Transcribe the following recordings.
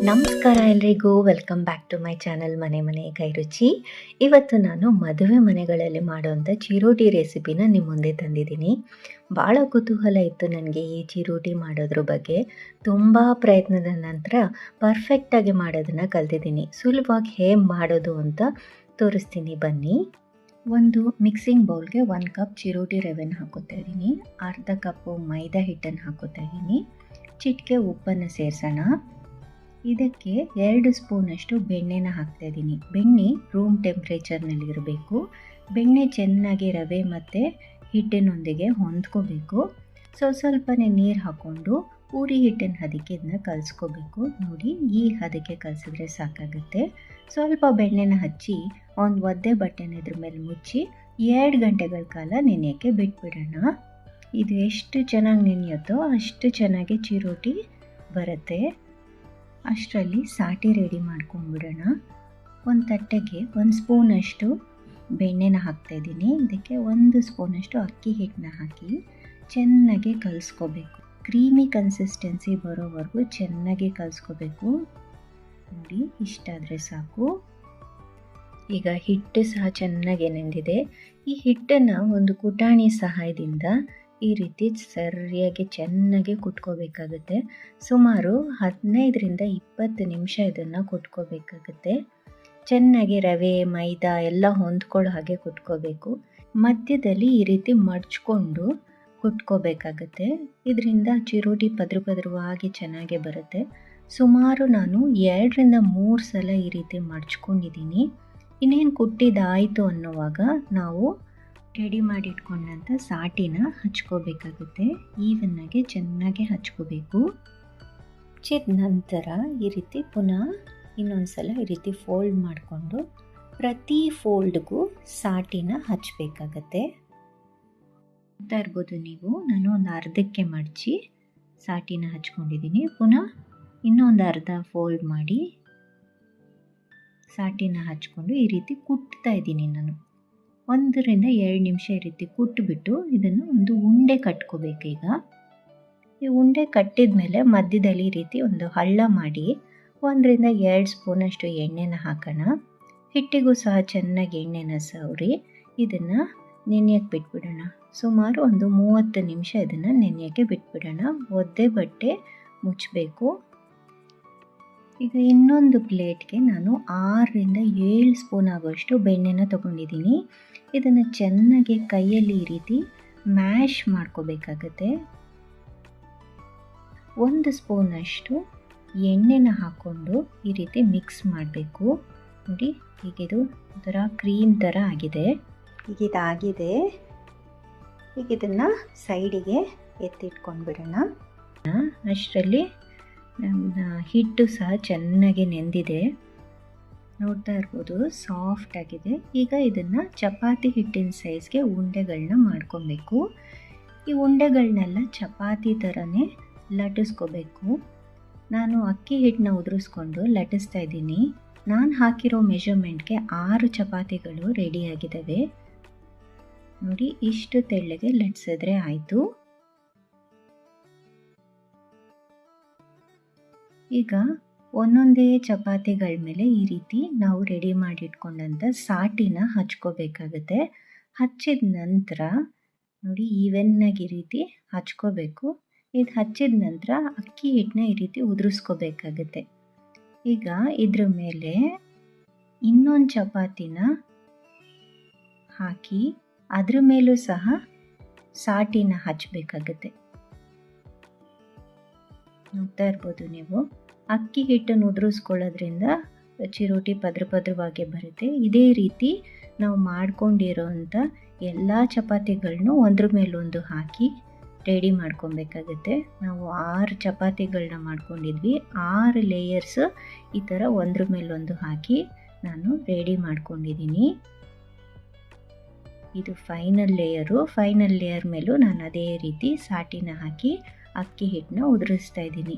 ನಮಸ್ಕಾರ ಎಲ್ರಿಗೂ, welcome back to my channel Mane Mane ಕೈರುಚಿ. ಇವತ್ತು ನಾನು ಮದುವೆ ಮನೆಗಳಲ್ಲಿ ಮಾಡುವಂಥ ಚಿರೋಟಿ ರೆಸಿಪಿನ ನಿಮ್ಮ ಮುಂದೆ ತಂದಿದ್ದೀನಿ. ಭಾಳ ಕುತೂಹಲ ಇತ್ತು ನನಗೆ ಈ ಚಿರೋಟಿ ಮಾಡೋದ್ರ ಬಗ್ಗೆ. ತುಂಬ ಪ್ರಯತ್ನದ ನಂತರ ಪರ್ಫೆಕ್ಟಾಗಿ ಮಾಡೋದನ್ನು ಕಲ್ತಿದ್ದೀನಿ. ಸುಲಭವಾಗಿ ಹೇಗೆ ಮಾಡೋದು ಅಂತ ತೋರಿಸ್ತೀನಿ ಬನ್ನಿ. ಒಂದು ಮಿಕ್ಸಿಂಗ್ ಬೌಲ್ಗೆ 1 ಕಪ್ ಚಿರೋಟಿ ರವೆನ ಹಾಕೋತಾ ಇದ್ದೀನಿ. ಅರ್ಧ ಕಪ್ಪು ಮೈದಾ ಹಿಟ್ಟನ್ನು ಹಾಕೋತಾ ಇದ್ದೀನಿ. ಚಿಟಿಕೆ ಉಪ್ಪನ್ನು ಸೇರಿಸೋಣ. ಇದಕ್ಕೆ 2 ಸ್ಪೂನಷ್ಟು ಬೆಣ್ಣೆನ ಹಾಕ್ತಾಯಿದ್ದೀನಿ. ಬೆಣ್ಣೆ ರೂಮ್ ಟೆಂಪ್ರೇಚರ್ನಲ್ಲಿರಬೇಕು. ಬೆಣ್ಣೆ ಚೆನ್ನಾಗಿ ರವೆ ಮತ್ತು ಹಿಟ್ಟಿನೊಂದಿಗೆ ಹೊಂದ್ಕೋಬೇಕು. ಸ್ವಲ್ಪನೇ ನೀರು ಹಾಕ್ಕೊಂಡು ಪೂರಿ ಹಿಟ್ಟಿನ ಹದಕ್ಕೆ ಇದನ್ನ ಕಲಿಸ್ಕೋಬೇಕು. ನೋಡಿ, ಈ ಹದಕ್ಕೆ ಕಲಿಸಿದ್ರೆ ಸಾಕಾಗುತ್ತೆ. ಸ್ವಲ್ಪ ಬೆಣ್ಣೆನ ಹಚ್ಚಿ ಒಂದು ಒದ್ದೆ ಬಟ್ಟೆನ ಇದ್ರ ಮೇಲೆ ಮುಚ್ಚಿ 2 ಗಂಟೆಗಳ ಕಾಲ ನೆನೆಯೋಕ್ಕೆ ಬಿಟ್ಬಿಡೋಣ. ಇದು ಎಷ್ಟು ಚೆನ್ನಾಗಿ ನೆನೆಯುತ್ತೋ ಅಷ್ಟು ಚೆನ್ನಾಗಿ ಚಿರೋಟಿ ಬರುತ್ತೆ. ಅಷ್ಟರಲ್ಲಿ ಸಾಟಿ ರೆಡಿ ಮಾಡ್ಕೊಂಡ್ಬಿಡೋಣ. ಒಂದು ತಟ್ಟೆಗೆ 1 ಸ್ಪೂನಷ್ಟು ಬೆಣ್ಣೆನ ಹಾಕ್ತಾಯಿದ್ದೀನಿ. ಇದಕ್ಕೆ 1 ಸ್ಪೂನಷ್ಟು ಅಕ್ಕಿ ಹಿಟ್ಟನ್ನ ಹಾಕಿ ಚೆನ್ನಾಗಿ ಕಲಿಸ್ಕೋಬೇಕು. ಕ್ರೀಮಿ ಕನ್ಸಿಸ್ಟೆನ್ಸಿ ಬರೋವರೆಗೂ ಚೆನ್ನಾಗಿ ಕಲಿಸ್ಕೋಬೇಕು. ನೋಡಿ, ಇಷ್ಟಾದರೆ ಸಾಕು. ಈಗ ಹಿಟ್ಟು ಸಹ ಚೆನ್ನಾಗಿ ನೆಂದಿದೆ. ಈ ಹಿಟ್ಟನ್ನು ಒಂದು ಕುಟಾಣಿ ಸಹಾಯದಿಂದ ಈ ರೀತಿ ಸರಿಯಾಗಿ ಚೆನ್ನಾಗಿ ಕುಟ್ಕೋಬೇಕಾಗುತ್ತೆ. ಸುಮಾರು 15ರಿಂದ 20 ನಿಮಿಷ ಇದನ್ನು ಕುಟ್ಕೋಬೇಕಾಗುತ್ತೆ. ಚೆನ್ನಾಗಿ ರವೆ ಮೈದಾ ಎಲ್ಲ ಹೊಂದ್ಕೊಳ್ಳೋ ಹಾಗೆ ಕುಟ್ಕೋಬೇಕು. ಮಧ್ಯದಲ್ಲಿ ಈ ರೀತಿ ಮಡ್ಚ್ಕೊಂಡು ಕುಟ್ಕೋಬೇಕಾಗುತ್ತೆ. ಇದರಿಂದ ಚಿರೋಟಿ ಪದ್ರವಾಗಿ ಚೆನ್ನಾಗಿ ಬರುತ್ತೆ. ಸುಮಾರು ನಾನು 2ರಿಂದ 3 ಸಲ ಈ ರೀತಿ ಮಡ್ಚ್ಕೊಂಡಿದ್ದೀನಿ. ಇನ್ನೇನು ಕುಟ್ಟಿದ್ದಾಯಿತು ಅನ್ನುವಾಗ ನಾವು ರೆಡಿ ಮಾಡಿ ಇಟ್ಕೊಂಡಂಥ ಸಾಟಿನ ಹಚ್ಕೋಬೇಕಾಗುತ್ತೆ. ಈವನ್ನಾಗಿ ಚೆನ್ನಾಗಿ ಹಚ್ಕೋಬೇಕು. ಹಚ್ಚಿದ ನಂತರ ಈ ರೀತಿ ಪುನಃ ಇನ್ನೊಂದು ಸಲ ಈ ರೀತಿ ಫೋಲ್ಡ್ ಮಾಡಿಕೊಂಡು ಪ್ರತಿ ಫೋಲ್ಡ್ಗೂ ಸಾಟಿನ ಹಚ್ಚಬೇಕಾಗತ್ತೆ. ನೋಡ್ತಾ ಇರ್ಬೋದು ನೀವು, ನಾನು ಒಂದು ಅರ್ಧಕ್ಕೆ ಮಡಚಿ ಸಾಟಿನ ಹಚ್ಕೊಂಡಿದ್ದೀನಿ. ಪುನಃ ಇನ್ನೊಂದು ಅರ್ಧ ಫೋಲ್ಡ್ ಮಾಡಿ ಸಾಟಿನ ಹಚ್ಕೊಂಡು ಈ ರೀತಿ ಕುಟ್ತಾ ಇದ್ದೀನಿ. ನಾನು 1ರಿಂದ 2 ನಿಮಿಷ ಈ ರೀತಿ ಕುಟ್ಬಿಟ್ಟು ಇದನ್ನು ಒಂದು ಉಂಡೆ ಕಟ್ಕೋಬೇಕು. ಈಗ ಈ ಉಂಡೆ ಕಟ್ಟಿದ ಮೇಲೆ ಮಧ್ಯದಲ್ಲಿ ಈ ರೀತಿ ಒಂದು ಹಳ್ಳ ಮಾಡಿ 1ರಿಂದ 2 ಸ್ಪೂನಷ್ಟು ಎಣ್ಣೆನ ಹಾಕೋಣ. ಹಿಟ್ಟಿಗೂ ಸಹ ಚೆನ್ನಾಗಿ ಎಣ್ಣೆನ ಸವರಿ ಇದನ್ನು ನೆನೆಯೋಕ್ಕೆ ಬಿಟ್ಬಿಡೋಣ. ಸುಮಾರು ಒಂದು 30 ನಿಮಿಷ ಇದನ್ನು ನೆನೆಯೋಕ್ಕೆ ಬಿಟ್ಬಿಡೋಣ. ಒದ್ದೆ ಬಟ್ಟೆ ಮುಚ್ಚಬೇಕು. ಈಗ ಇನ್ನೊಂದು ಪ್ಲೇಟ್ಗೆ ನಾನು 6ರಿಂದ 7 ಸ್ಪೂನ್ ಆಗೋಷ್ಟು ಬೆಣ್ಣೆನ ತೊಗೊಂಡಿದ್ದೀನಿ. ಇದನ್ನು ಚೆನ್ನಾಗಿ ಕೈಯಲ್ಲಿ ಈ ರೀತಿ ಮ್ಯಾಶ್ ಮಾಡ್ಕೋಬೇಕಾಗತ್ತೆ. 1 ಸ್ಪೂನಷ್ಟು ಎಣ್ಣೆನ ಹಾಕ್ಕೊಂಡು ಈ ರೀತಿ ಮಿಕ್ಸ್ ಮಾಡಬೇಕು. ನೋಡಿ, ಹೀಗಿದು ಒಂಥರ ಕ್ರೀಮ್ ಥರ ಆಗಿದೆ. ಈಗ ಇದಾಗಿದೆ. ಈಗ ಇದನ್ನು ಸೈಡಿಗೆ ಎತ್ತಿಟ್ಕೊಂಡ್ಬಿಡೋಣ. ಅಷ್ಟರಲ್ಲಿ ನಮ್ಮ ಹಿಟ್ಟು ಸಹ ಚೆನ್ನಾಗಿ ನೆಂದಿದೆ. ನೋಡ್ತಾ ಇರ್ಬೋದು, ಸಾಫ್ಟ್ ಆಗಿದೆ. ಈಗ ಇದನ್ನು ಚಪಾತಿ ಹಿಟ್ಟಿನ ಸೈಜ್ಗೆ ಉಂಡೆಗಳನ್ನ ಮಾಡ್ಕೊಬೇಕು. ಈ ಉಂಡೆಗಳನ್ನೆಲ್ಲ ಚಪಾತಿ ಥರನೇ ಲಟ್ಟಿಸ್ಕೋಬೇಕು. ನಾನು ಅಕ್ಕಿ ಹಿಟ್ಟನ್ನ ಉದುರಿಸ್ಕೊಂಡು ಲಟ್ಟಿಸ್ತಾ ಇದ್ದೀನಿ. ನಾನು ಹಾಕಿರೋ ಮೆಷರ್ಮೆಂಟ್ಗೆ 6 ಚಪಾತಿಗಳು ರೆಡಿಯಾಗಿದ್ದಾವೆ. ನೋಡಿ, ಇಷ್ಟು ತೆಳ್ಳಗೆ ಲಟ್ಟಿಸಿದ್ರೆ ಆಯಿತು. ಈಗ ಒಂದೊಂದೇ ಚಪಾತಿಗಳ ಮೇಲೆ ಈ ರೀತಿ ನಾವು ರೆಡಿ ಮಾಡಿ ಇಟ್ಕೊಂಡಂಥ ಸಾಟಿನ ಹಚ್ಕೋಬೇಕಾಗುತ್ತೆ. ಹಚ್ಚಿದ ನಂತರ ನೋಡಿ, ಈವೆನ್ನಾಗಿ ಈ ರೀತಿ ಹಚ್ಕೋಬೇಕು. ಇದು ಹಚ್ಚಿದ ನಂತರ ಅಕ್ಕಿ ಹಿಟ್ಟನ್ನ ಈ ರೀತಿ ಉದುರಿಸ್ಕೋಬೇಕಾಗುತ್ತೆ. ಈಗ ಇದ್ರ ಮೇಲೆ ಇನ್ನೊಂದು ಚಪಾತಿನ ಹಾಕಿ ಅದ್ರ ಮೇಲೂ ಸಹ ಸಾಟಿನ ಹಚ್ಚಬೇಕಾಗುತ್ತೆ. ನೋಡ್ತಾ ಇರ್ಬೋದು ನೀವು, ಅಕ್ಕಿ ಹಿಟ್ಟನ್ನು ಉದುರಿಸ್ಕೊಳ್ಳೋದ್ರಿಂದ ಚಿರೋಟಿ ಪದ್ರವಾಗಿ ಬರುತ್ತೆ. ಇದೇ ರೀತಿ ನಾವು ಮಾಡ್ಕೊಂಡಿರೋಂಥ ಎಲ್ಲ ಚಪಾತಿಗಳನ್ನೂ ಒಂದ್ರ ಮೇಲೊಂದು ಹಾಕಿ ರೆಡಿ ಮಾಡ್ಕೊಬೇಕಾಗುತ್ತೆ. ನಾವು 6 ಚಪಾತಿಗಳನ್ನ ಮಾಡ್ಕೊಂಡಿದ್ವಿ. 6 ಲೇಯರ್ಸ್ ಈ ಥರ ಒಂದ್ರ ಮೇಲೊಂದು ಹಾಕಿ ನಾನು ರೆಡಿ ಮಾಡ್ಕೊಂಡಿದ್ದೀನಿ. ಇದು ಫೈನಲ್ ಲೇಯರು. ಫೈನಲ್ ಲೇಯರ್ ಮೇಲೂ ನಾನು ಅದೇ ರೀತಿ ಸಾಟಿನ ಹಾಕಿ ಅಕ್ಕಿ ಹಿಟ್ಟನ್ನ ಉದುರಿಸ್ತಾ ಇದ್ದೀನಿ.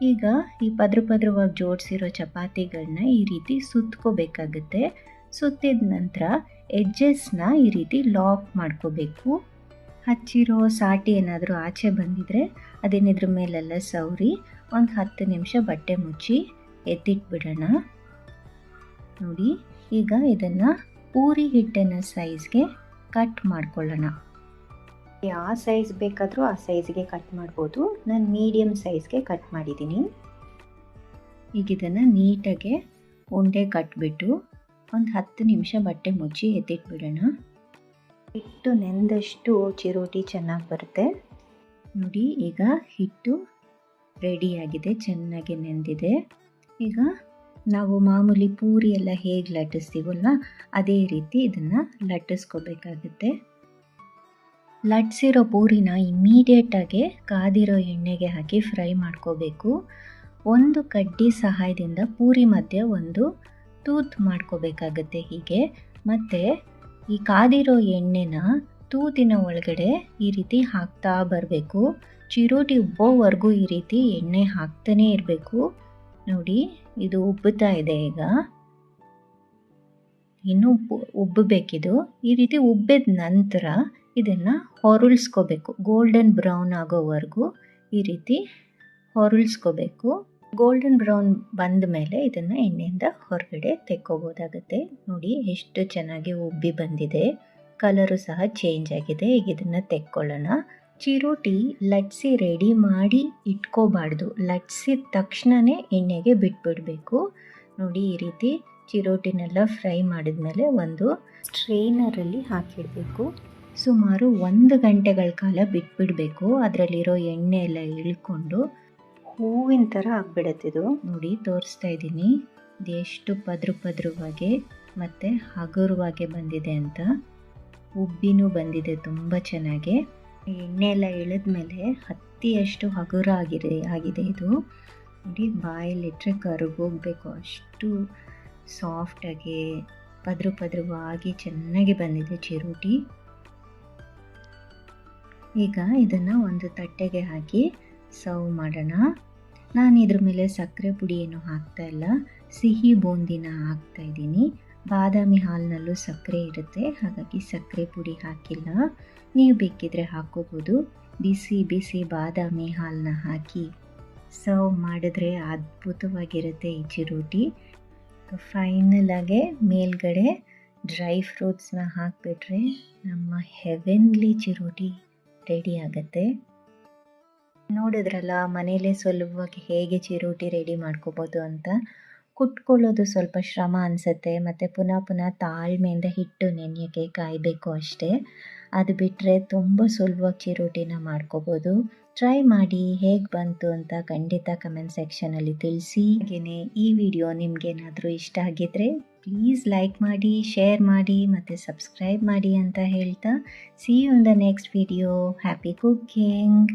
ಈಗ ಈ ಪದ್ರವಾಗಿ ಜೋಡಿಸಿರೋ ಚಪಾತಿಗಳನ್ನ ಈ ರೀತಿ ಸುತ್ಕೋಬೇಕಾಗುತ್ತೆ. ಸುತ್ತಿದ ನಂತರ ಎಡ್ಜಸ್ನ ಈ ರೀತಿ ಲಾಕ್ ಮಾಡ್ಕೋಬೇಕು. ಹಚ್ಚಿರೋ ಸಾಟಿ ಏನಾದರೂ ಆಚೆ ಬಂದಿದ್ರೆ ಅದನ್ನಿದ್ರ ಮೇಲೆಲ್ಲ ಸವರಿ ಒಂದು 10 ನಿಮಿಷ ಬಟ್ಟೆ ಮುಚ್ಚಿ ಎತ್ತಿಟ್ಬಿಡೋಣ. ನೋಡಿ, ಈಗ ಇದನ್ನು ಪೂರಿ ಹಿಟ್ಟಿನ ಸೈಜ್ಗೆ ಕಟ್ ಮಾಡ್ಕೊಳ್ಳೋಣ. ಯಾವ ಸೈಜ್ ಬೇಕಾದರೂ ಆ ಸೈಜ್ಗೆ ಕಟ್ ಮಾಡ್ಬೋದು. ನಾನು ಮೀಡಿಯಮ್ ಸೈಜ್ಗೆ ಕಟ್ ಮಾಡಿದ್ದೀನಿ. ಈಗ ಇದನ್ನು ನೀಟಾಗಿ ಉಂಡೆ ಕಟ್ಬಿಟ್ಟು ಒಂದು 10 ನಿಮಿಷ ಬಟ್ಟೆ ಮುಚ್ಚಿ ಎತ್ತಿಟ್ಬಿಡೋಣ. ಹಿಟ್ಟು ನೆಂದಷ್ಟು ಚಿರೋಟಿ ಚೆನ್ನಾಗಿ ಬರುತ್ತೆ. ನೋಡಿ, ಈಗ ಹಿಟ್ಟು ರೆಡಿಯಾಗಿದೆ, ಚೆನ್ನಾಗಿ ನೆಂದಿದೆ. ಈಗ ನಾವು ಮಾಮೂಲಿ ಪೂರಿ ಎಲ್ಲ ಹೇಗೆ ಲಟ್ಟಿಸ್ತೀವಲ್ಲ ಅದೇ ರೀತಿ ಇದನ್ನು ಲಟ್ಟಿಸ್ಕೋಬೇಕಾಗುತ್ತೆ. ಲಟ್ಸಿರೋ ಪೂರಿನ ಇಮ್ಮಿಡಿಯೇಟಾಗಿ ಕಾದಿರೋ ಎಣ್ಣೆಗೆ ಹಾಕಿ ಫ್ರೈ ಮಾಡ್ಕೋಬೇಕು. ಒಂದು ಕಡ್ಡಿ ಸಹಾಯದಿಂದ ಪೂರಿ ಮಧ್ಯೆ ಒಂದು ತೂತು ಮಾಡ್ಕೋಬೇಕಾಗತ್ತೆ ಹೀಗೆ. ಮತ್ತು ಈ ಕಾದಿರೋ ಎಣ್ಣೆನ ತೂತಿನ ಒಳಗಡೆ ಈ ರೀತಿ ಹಾಕ್ತಾ ಬರಬೇಕು. ಚಿರೋಟಿ ಉಬ್ಬೋವರೆಗೂ ಈ ರೀತಿ ಎಣ್ಣೆ ಹಾಕ್ತಾನೇ ಇರಬೇಕು. ನೋಡಿ, ಇದು ಉಬ್ಬುತ್ತಾ ಇದೆ. ಈಗ ಇನ್ನೂ ಉಬ್ಬಬೇಕಿದು. ಈ ರೀತಿ ಉಬ್ಬಿದ ನಂತರ ಇದನ್ನು ಹೊರಳಿಸ್ಕೋಬೇಕು. ಗೋಲ್ಡನ್ ಬ್ರೌನ್ ಆಗೋವರೆಗೂ ಈ ರೀತಿ ಹೊರಳಿಸ್ಕೋಬೇಕು. ಗೋಲ್ಡನ್ ಬ್ರೌನ್ ಬಂದ ಮೇಲೆ ಇದನ್ನು ಎಣ್ಣೆಯಿಂದ ಹೊರಗಡೆ ತೆಕ್ಕೋಬೋದಾಗುತ್ತೆ. ನೋಡಿ, ಎಷ್ಟು ಚೆನ್ನಾಗಿ ಉಬ್ಬಿ ಬಂದಿದೆ. ಕಲರು ಸಹ ಚೇಂಜ್ ಆಗಿದೆ. ಈಗ ಇದನ್ನು ತೆಕ್ಕೊಳ್ಳೋಣ. ಚಿರೋಟಿ ಲಟ್ಸಿ ರೆಡಿ ಮಾಡಿ ಇಟ್ಕೋಬಾರ್ದು. ಲಟ್ಸಿದ ತಕ್ಷಣವೇ ಎಣ್ಣೆಗೆ ಬಿಟ್ಬಿಡಬೇಕು. ನೋಡಿ, ಈ ರೀತಿ ಚಿರೋಟಿನೆಲ್ಲ ಫ್ರೈ ಮಾಡಿದ್ಮೇಲೆ ಒಂದು ಸ್ಟ್ರೈನರಲ್ಲಿ ಹಾಕಿಡಬೇಕು. ಸುಮಾರು 1 ಗಂಟೆಗಳ ಕಾಲ ಬಿಟ್ಬಿಡಬೇಕು. ಅದರಲ್ಲಿರೋ ಎಣ್ಣೆ ಎಲ್ಲ ಇಳ್ಕೊಂಡು ಹೂವಿನ ಥರ ಆಗಿಬಿಡತ್ತಿದು. ನೋಡಿ, ತೋರಿಸ್ತಾ ಇದ್ದೀನಿ ಇದು ಎಷ್ಟು ಪದ್ರವಾಗಿ ಮತ್ತು ಹಗುರವಾಗಿ ಬಂದಿದೆ ಅಂತ. ಉಬ್ಬಿನೂ ಬಂದಿದೆ ತುಂಬ ಚೆನ್ನಾಗಿ. ಎಣ್ಣೆ ಎಲ್ಲ ಇಳಿದ್ಮೇಲೆ ಹತ್ತಿಯಷ್ಟು ಹಗುರ ಆಗಿದೆ ಇದು. ನೋಡಿ, ಬಾಯಲ್ಲಿಟ್ಟರೆ ಕರಗೋಗಬೇಕು, ಅಷ್ಟು ಸಾಫ್ಟಾಗಿ ಪದ್ರವಾಗಿ ಚೆನ್ನಾಗಿ ಬಂದಿದೆ ಚಿರೋಟಿ. ಈಗ ಇದನ್ನು ಒಂದು ತಟ್ಟೆಗೆ ಹಾಕಿ ಸರ್ವ್ ಮಾಡೋಣ. ನಾನು ಇದ್ರ ಮೇಲೆ ಸಕ್ಕರೆ ಪುಡಿ ಏನು ಹಾಕ್ತಾ ಇಲ್ಲ, ಸಿಹಿ ಬೂಂದಿನ ಹಾಕ್ತಾ ಇದ್ದೀನಿ. ಬಾದಾಮಿ ಹಾಲಿನಲ್ಲೂ ಸಕ್ಕರೆ ಇರುತ್ತೆ, ಹಾಗಾಗಿ ಸಕ್ಕರೆ ಪುಡಿ ಹಾಕಿಲ್ಲ. ನೀವು ಬೇಕಿದ್ರೆ ಹಾಕ್ಕೋಬೋದು. ಬಿಸಿ ಬಾದಾಮಿ ಹಾಲನ್ನ ಹಾಕಿ ಸರ್ವ್ ಮಾಡಿದ್ರೆ ಅದ್ಭುತವಾಗಿರುತ್ತೆ ಈ ಚಿರೋಟಿ. ಫೈನಲಾಗೆ ಮೇಲ್ಗಡೆ ಡ್ರೈ ಫ್ರೂಟ್ಸ್ನ ಹಾಕಿಬಿಟ್ರೆ ನಮ್ಮ ಹೆವೆನ್ಲಿ ಚಿರೋಟಿ ರೆಡಿ ಆಗುತ್ತೆ. ನೋಡಿದ್ರಲ್ಲ, ಮನೇಲೇ ಸುಲಭವಾಗಿ ಹೇಗೆ ಚಿರೋಟಿ ರೆಡಿ ಮಾಡ್ಕೋಬೋದು ಅಂತ. ಕುಟ್ಕೊಳ್ಳೋದು ಸ್ವಲ್ಪ ಶ್ರಮ ಅನಿಸುತ್ತೆ, ಮತ್ತು ಪುನಃ ತಾಳ್ಮೆಯಿಂದ ಹಿಟ್ಟು ನೆನೆಯೋಕ್ಕೆ ಕಾಯಬೇಕು ಅಷ್ಟೇ. ಅದು ಬಿಟ್ಟರೆ ತುಂಬ ಸುಲಭವಾಗಿ ಚಿರೋಟಿನ ಮಾಡ್ಕೋಬೋದು. ಟ್ರೈ ಮಾಡಿ, ಹೇಗೆ ಬಂತು ಅಂತ ಖಂಡಿತ ಕಮೆಂಟ್ ಸೆಕ್ಷನಲ್ಲಿ ತಿಳಿಸಿ. ಹಾಗೆಯೇ ಈ ವಿಡಿಯೋ ನಿಮಗೇನಾದರೂ ಇಷ್ಟ ಆಗಿದ್ದರೆ ಪ್ಲೀಸ್ ಲೈಕ್ ಮಾಡಿ, ಶೇರ್ ಮಾಡಿ ಮತ್ತು ಸಬ್ಸ್ಕ್ರೈಬ್ ಮಾಡಿ ಅಂತ ಹೇಳ್ತಾ, see you in the next video. Happy cooking.